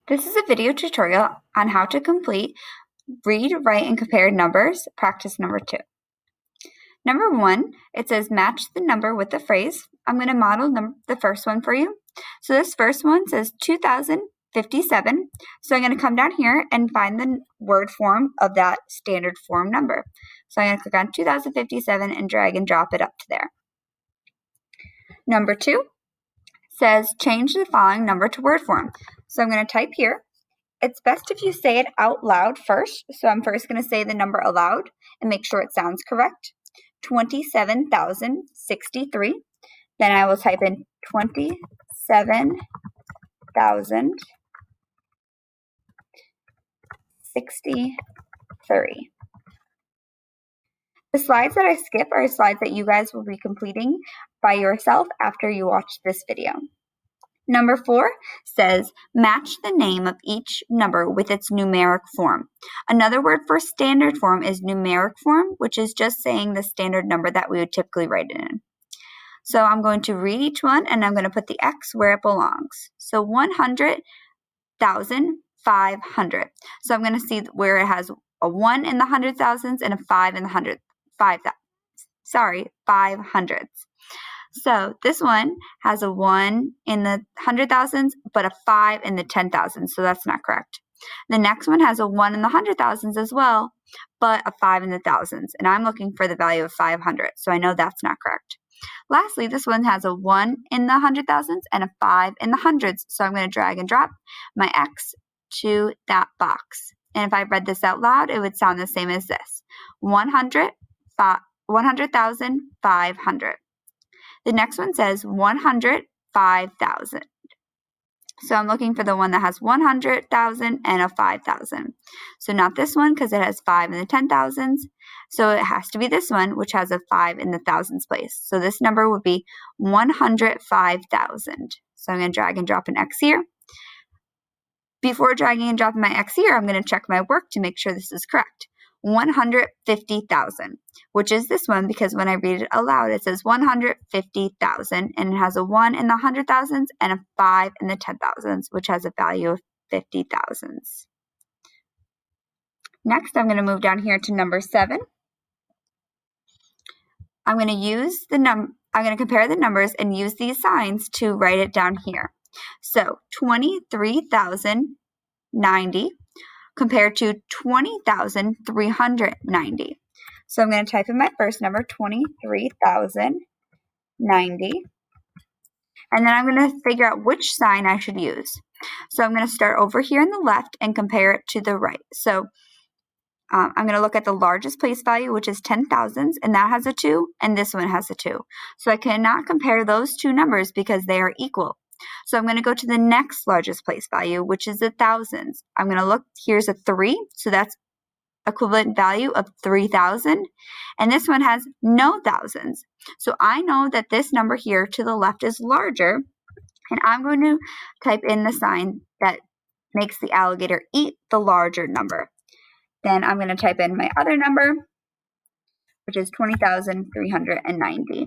This is a video tutorial on how to complete read, write, and compare numbers, practice number 2. Number 1, it says match the number with the phrase. I'm going to model the first one for you. So this first one says 2057. So I'm going to come down here and find the word form of that standard form number. So I'm going to click on 2057 and drag and drop it up to there. Number 2 says change the following number to word form. So I'm going to type here. It's best if you say it out loud first. So I'm first going to say the number aloud and make sure it sounds correct. 27,063. Then I will type in 27,063. The slides that I skip are slides that you guys will be completing by yourself after you watch this video. Number 4 says match the name of each number with its numeric form. Another word for standard form is numeric form, which is just saying the standard number that we would typically write it in. So I'm going to read each one and I'm going to put the X where it belongs. So 100,500. So I'm going to see where it has a 1 in the 100,000s and a 5 in the 500s. So this one has a 1 in the 100,000s, but a 5 in the 10,000s, so that's not correct. The next one has a 1 in the 100,000s as well, but a 5 in the thousands, and I'm looking for the value of 500, so I know that's not correct. Lastly, this one has a 1 in the 100,000s and a 5 in the hundreds, so I'm going to drag and drop my X to that box. And if I read this out loud, it would sound the same as this: 100,500. The next one says 105,000. So I'm looking for the one that has 100,000 and a 5,000. So not this one because it has 5 in the 10,000s. So it has to be this one, which has a 5 in the thousands place. So this number would be 105,000. So I'm going to drag and drop an X here. Before dragging and dropping my X here, I'm going to check my work to make sure this is correct. 150,000, which is this one because when I read it aloud, it says 150,000 and it has a 1 in the 100,000s and a 5 in the 10,000s, which has a value of 50,000. Next, I'm going to move down here to number 7. I'm going to compare the numbers and use these signs to write it down here. So 23,090 compared to 20,390. So I'm going to type in my first number, 23,090. And then I'm going to figure out which sign I should use. So I'm going to start over here on the left and compare it to the right. So I'm going to look at the largest place value, which is 10,000s, and that has a 2, and this one has a 2. So I cannot compare those two numbers because they are equal. So I'm going to go to the next largest place value, which is the thousands. I'm going to look, here's a 3, so that's equivalent value of 3,000. And this one has no thousands. So I know that this number here to the left is larger, and I'm going to type in the sign that makes the alligator eat the larger number. Then I'm going to type in my other number, which is 20,390.